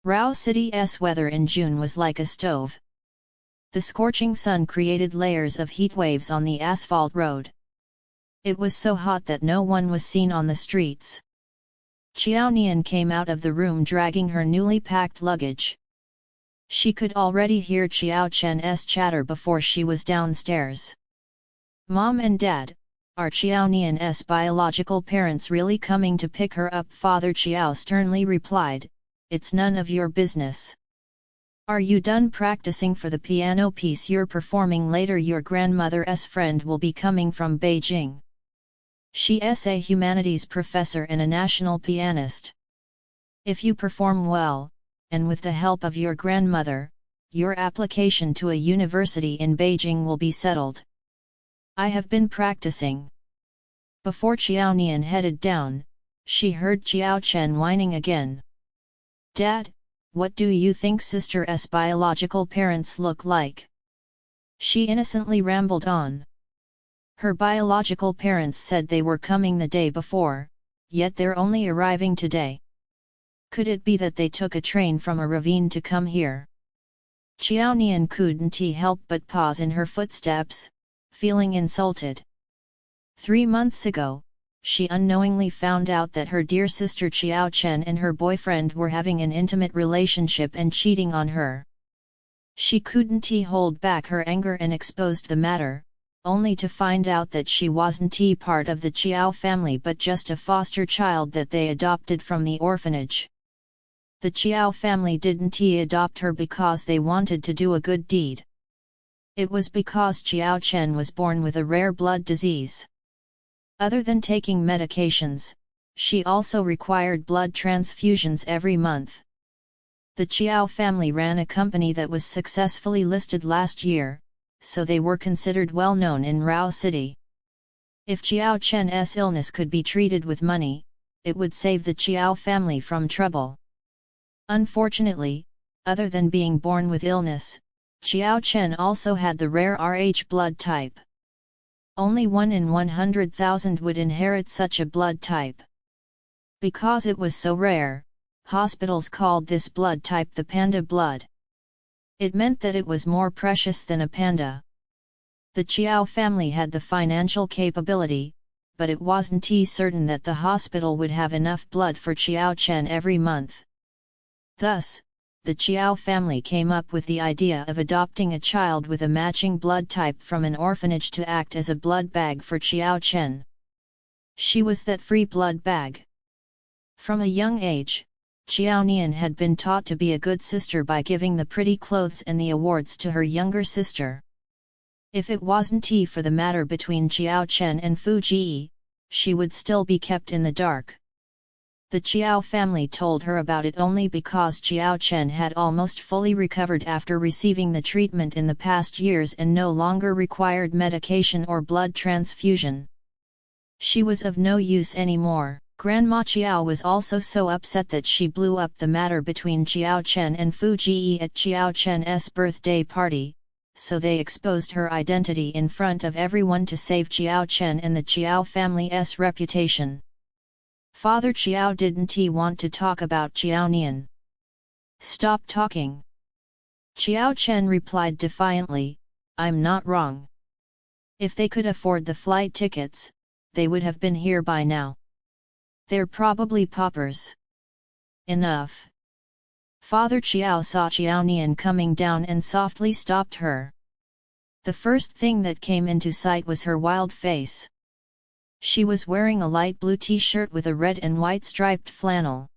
Rao City's weather in June was like a stove. The scorching sun created layers of heat waves on the asphalt road. It was so hot that no one was seen on the streets. Qiao Nian came out of the room dragging her newly packed luggage. She could already hear Qiao Chen's chatter before she was downstairs. "Mom and Dad, are Qiao Nian's biological parents really coming to pick her up?" Father Qiao sternly replied, "It's none of your business. Are you done practicing for the piano piece you're performing later? Your grandmother's friend will be coming from Beijing. She's a humanities professor and a national pianist. If you perform well, and with the help of your grandmother, your application to a university in Beijing will be settled." "I have been practicing." Before Qiao Nian headed down, she heard Qiao Chen whining again. "Dad, what do you think sister's biological parents look like?" She innocently rambled on. Her biological parents said they were coming the day before, yet they're only arriving today. Could it be that they took a train from a ravine to come here? Qiao Nian couldn't help but pause in her footsteps, feeling insulted. 3 months ago, she unknowingly found out that her dear sister Qiao Chen and her boyfriend were having an intimate relationship and cheating on her. She couldn't hold back her anger and exposed the matter, only to find out that she wasn't part of the Qiao family but just a foster child that they adopted from the orphanage. The Qiao family didn't adopt her because they wanted to do a good deed. It was because Qiao Chen was born with a rare blood disease. Other than taking medications, she also required blood transfusions every month. The Qiao family ran a company that was successfully listed last year, so they were considered well known in Rao City. If Qiao Chen's illness could be treated with money, it would save the Qiao family from trouble. Unfortunately, other than being born with illness, Qiao Chen also had the rare Rh blood type. Only 1 in 100,000 would inherit such a blood type. Because it was so rare, hospitals called this blood type the panda blood. It meant that it was more precious than a panda. The Qiao family had the financial capability, but it wasn't certain that the hospital would have enough blood for Qiao Chen every month. Thus, the Qiao family came up with the idea of adopting a child with a matching blood type from an orphanage to act as a blood bag for Qiao Chen. She was that free blood bag. From a young age, Qiao Nian had been taught to be a good sister by giving the pretty clothes and the awards to her younger sister. If it wasn't for the matter between Qiao Chen and Fu Ji, she would still be kept in the dark. The Qiao family told her about it only because Qiao Chen had almost fully recovered after receiving the treatment in the past years and no longer required medication or blood transfusion. She was of no use anymore. Grandma Qiao was also so upset that she blew up the matter between Qiao Chen and Fu Ji at Qiao Chen's birthday party, so they exposed her identity in front of everyone to save Qiao Chen and the Qiao family's reputation. Father Qiao didn't want to talk about Qiao Nian. "Stop talking." Qiao Chen replied defiantly, "I'm not wrong. If they could afford the flight tickets, they would have been here by now. They're probably paupers." "Enough." Father Qiao saw Qiao Nian coming down and softly stopped her. The first thing that came into sight was her wild face. She was wearing a light blue t-shirt with a red and white striped flannel.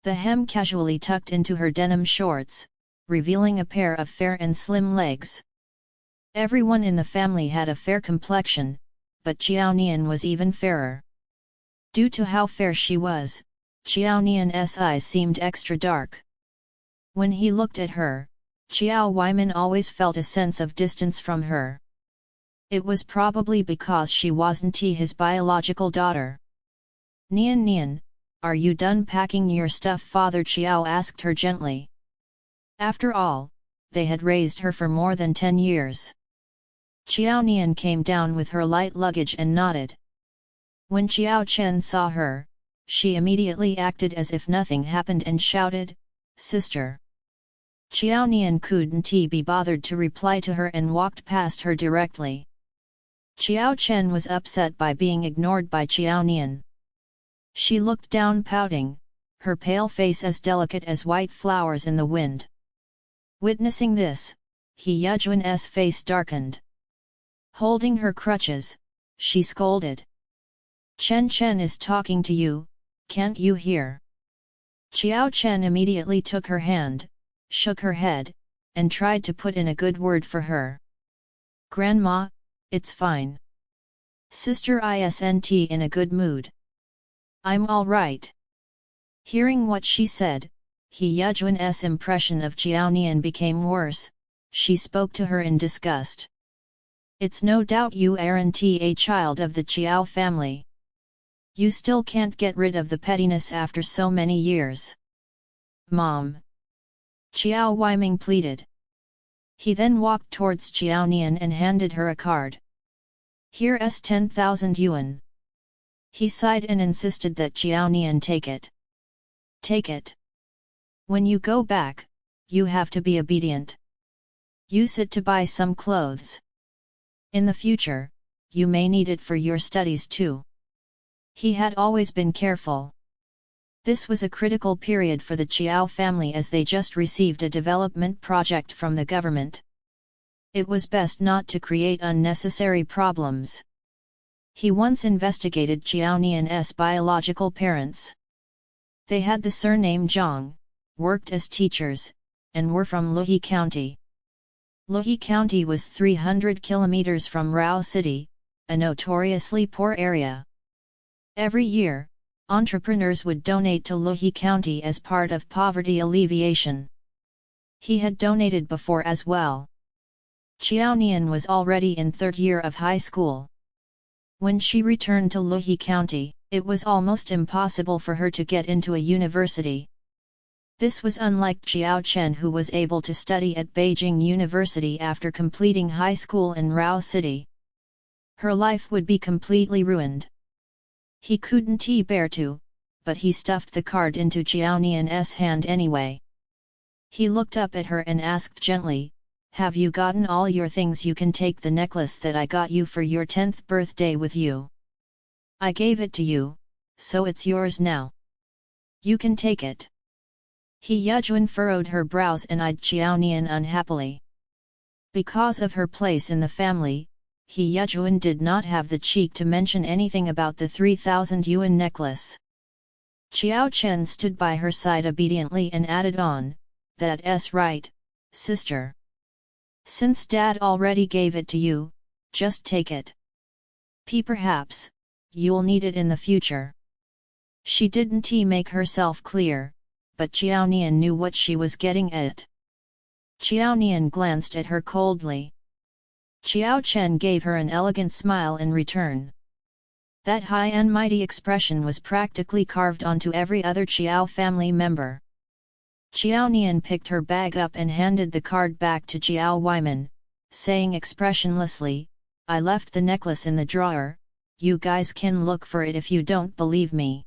The hem casually tucked into her denim shorts, revealing a pair of fair and slim legs. Everyone in the family had a fair complexion, but Qiao Nian was even fairer. Due to how fair she was, Qiao Nian's eyes seemed extra dark. When he looked at her, Qiao Weiman always felt a sense of distance from her. It was probably because she wasn't his biological daughter. "Nian Nian, are you done packing your stuff?" Father Qiao asked her gently. After all, they had raised her for more than 10 years. Qiao Nian came down with her light luggage and nodded. When Qiao Chen saw her, she immediately acted as if nothing happened and shouted, sister. Qiao Nian couldn't be bothered to reply to her and walked past her directly. Qiao Chen was upset by being ignored by Qiao Nian. She looked down pouting, her pale face as delicate as white flowers in the wind. Witnessing this, He Yajuan's face darkened. Holding her crutches, she scolded. Chen Chen is talking to you, can't you hear? Qiao Chen immediately took her hand, shook her head, and tried to put in a good word for her. Grandma, it's fine. Sister isn't in a good mood. I'm all right. Hearing what she said, He Yajuan's impression of Qiao Nian became worse. She spoke to her in disgust. It's no doubt you aren't a child of the Qiao family. You still can't get rid of the pettiness after so many years. Mom. Qiao Weiming pleaded. He then walked towards Qiao Nian and handed her a card. Here's 10,000 yuan. He sighed and insisted that Qiao Nian take it. Take it. When you go back, you have to be obedient. Use it to buy some clothes. In the future, you may need it for your studies too. He had always been careful. This was a critical period for the Qiao family as they just received a development project from the government. It was best not to create unnecessary problems. He once investigated Qiao Nian's biological parents. They had the surname Zhang, worked as teachers, and were from Luohe County. Luohe County was 300 kilometers from Rao City, a notoriously poor area. Every year, entrepreneurs would donate to Luohe County as part of poverty alleviation. He had donated before as well. Qiao Nian was already in third year of high school. When she returned to Luohe County, it was almost impossible for her to get into a university. This was unlike Qiao Chen, who was able to study at Beijing University after completing high school in Rao City. Her life would be completely ruined. He couldn't bear to, but he stuffed the card into Qiao Nian's hand anyway. He looked up at her and asked gently, "Have you gotten all your things? You can take the necklace that I got you for your 10th birthday with you. I gave it to you, so it's yours now. You can take it." He Yajuan furrowed her brows and eyed Qiao Nian unhappily. Because of her place in the family, He Yajuan did not have the cheek to mention anything about the 3,000 yuan necklace. Qiao Chen stood by her side obediently and added on, "That's right, sister. Since Dad already gave it to you, just take it. Perhaps you'll need it in the future." She didn't make herself clear, but Qiao Nian knew what she was getting at. Qiao Nian glanced at her coldly. Qiao Chen gave her an elegant smile in return. That high and mighty expression was practically carved onto every other Qiao family member. Qiao Nian picked her bag up and handed the card back to Qiao Weiming, saying expressionlessly, "I left the necklace in the drawer, you guys can look for it if you don't believe me.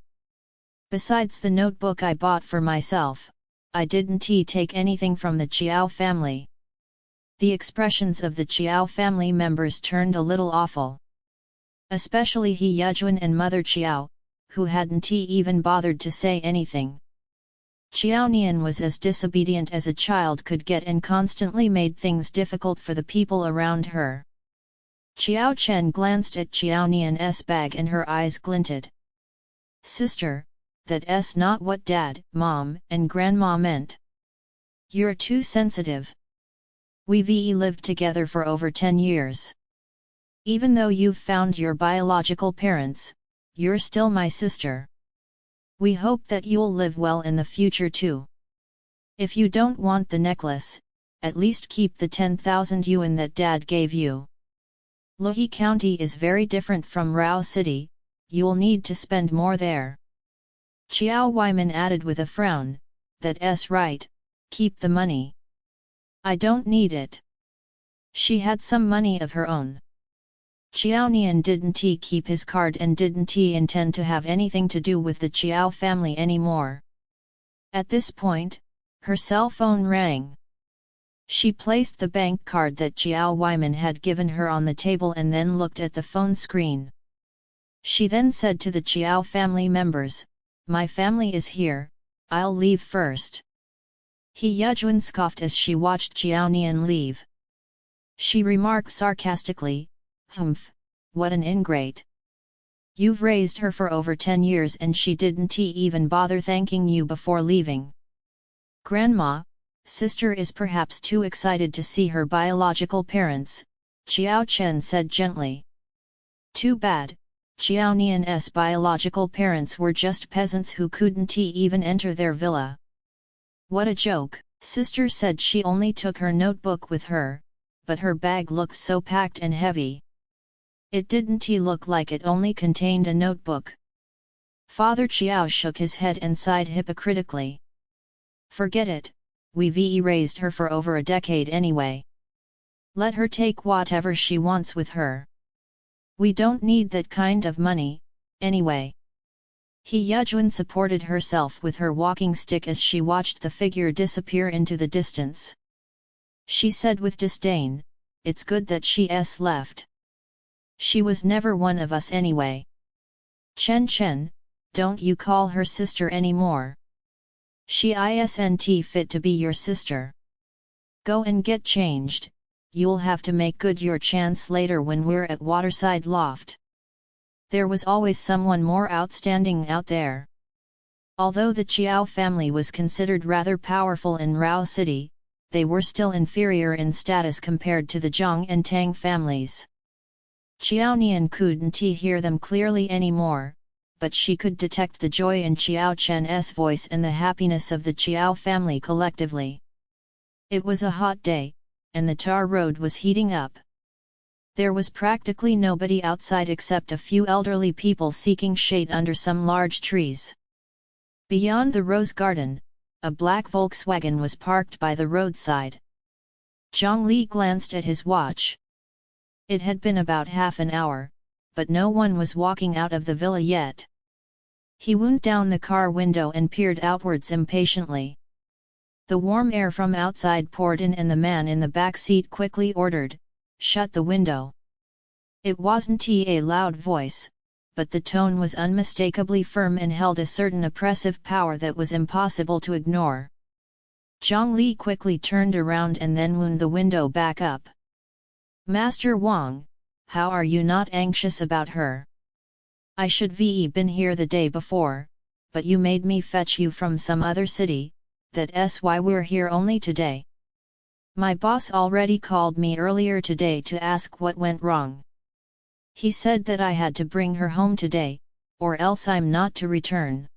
Besides the notebook I bought for myself, I didn't take anything from the Qiao family." The expressions of the Qiao family members turned a little awful. Especially He Yajuan and Mother Qiao, who hadn't even bothered to say anything. Qiao Nian was as disobedient as a child could get and constantly made things difficult for the people around her. Qiao Chen glanced at Qiao Nian's bag and her eyes glinted. "Sister, that's not what Dad, Mom, and Grandma meant. You're too sensitive. We've lived together for over 10 years. Even though you've found your biological parents, you're still my sister. We hope that you'll live well in the future too. If you don't want the necklace, at least keep the 10,000 yuan that Dad gave you. Luohe County is very different from Rao City, you'll need to spend more there." Qiao Weiming added with a frown, "That's right, keep the money. I don't need it." She had some money of her own. Qiao Nian didn't keep his card and didn't intend to have anything to do with the Qiao family anymore. At this point, Her cell phone rang. She placed the bank card that Qiao Nian had given her on the table and then looked at the phone screen. She then said to the Qiao family members, "My family is here, I'll leave first." He Yejun scoffed as she watched Qiao Nian leave. She remarked sarcastically, "Humph, what an ingrate. You've raised her for over 10 years and she didn't even bother thanking you before leaving." "Grandma, sister is perhaps too excited to see her biological parents," Qiao Chen said gently. "Too bad, Qiao Nian's biological parents were just peasants who couldn't even enter their villa." "What a joke," sister said. She only took her notebook with her, but her bag looked so packed and heavy. It didn't look like it only contained a notebook. Father Qiao shook his head and sighed hypocritically. "Forget it, we've raised her for over a decade anyway. Let her take whatever she wants with her. We don't need that kind of money, anyway." He Yejun supported herself with her walking stick as she watched the figure disappear into the distance. She said with disdain, "It's good that she's left. She was never one of us anyway." Chen, don't you call her sister anymore. She isn't fit to be your sister. Go and get changed, you'll have to make good your chance later when we're at Waterside Loft. There was always someone more outstanding out there. Although the Qiao family was considered rather powerful in Rao City, they were still inferior in status compared to the Zhang and Tang families. Qiao Nian couldn't hear them clearly anymore, but she could detect the joy in Qiao Chen's voice and the happiness of the Qiao family collectively. It was a hot day, and the tar road was heating up. There was practically nobody outside except a few elderly people seeking shade under some large trees. Beyond the rose garden, a black Volkswagen was parked by the roadside. Zhang Li glanced at his watch. It had been about half an hour, but no one was walking out of the villa yet. He wound down the car window and peered outwards impatiently. The warm air from outside poured in and the man in the back seat quickly ordered, "Shut the window." It wasn't a loud voice, but the tone was unmistakably firm and held a certain oppressive power that was impossible to ignore. Zhang Li quickly turned around and then wound the window back up. "Master Wang, how are you not anxious about her? I should have been here the day before, but you made me fetch you from some other city, that's why we're here only today. My boss already called me earlier today to ask what went wrong. He said that I had to bring her home today, or else I'm not to return."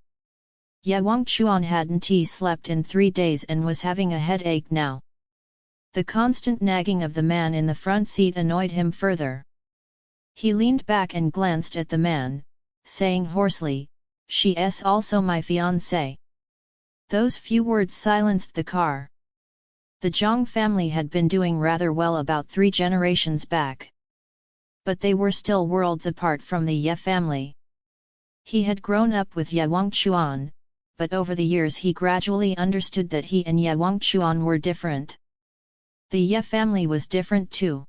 Yewang Chuan hadn't slept in 3 days and was having a headache now. The constant nagging of the man in the front seat annoyed him further. He leaned back and glanced at the man, saying hoarsely, "She's also my fiancée." Those few words silenced the car. The Zhang family had been doing rather well about 3 generations back. But they were still worlds apart from the Ye family. He had grown up with Yewang Chuan, but over the years he gradually understood that he and Yewang Chuan were different. The Ye family was different too.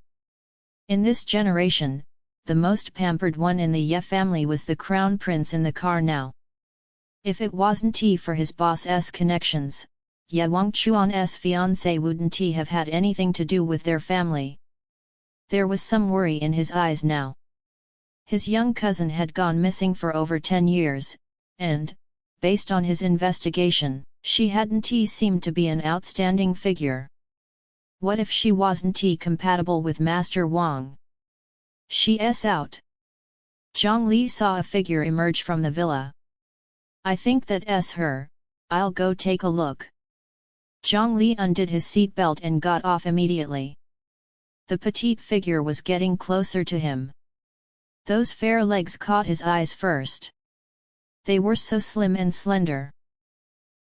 In this generation, the most pampered one in the Ye family was the crown prince in the car now. If it wasn't for his boss's connections, Yewang Chuan's fiancée wouldn't have had anything to do with their family. There was some worry in his eyes now. His young cousin had gone missing for over 10 years, and, based on his investigation, she hadn't seemed to be an outstanding figure. What if she wasn't compatible with Master Wang? She's out. Zhang Li saw a figure emerge from the villa. "I think that's her, I'll go take a look." Zhang Li undid his seatbelt and got off immediately. The petite figure was getting closer to him. Those fair legs caught his eyes first. They were so slim and slender.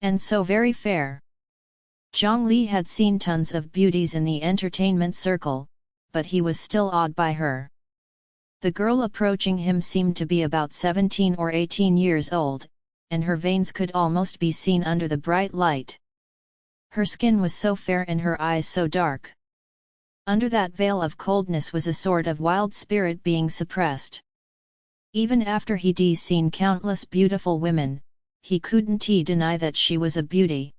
And so very fair. Zhang Li had seen tons of beauties in the entertainment circle, but he was still awed by her. The girl approaching him seemed to be about 17 or 18 years old, and her veins could almost be seen under the bright light. Her skin was so fair and her eyes so dark. Under that veil of coldness was a sort of wild spirit being suppressed. Even after he'd seen countless beautiful women, he couldn't deny that she was a beauty.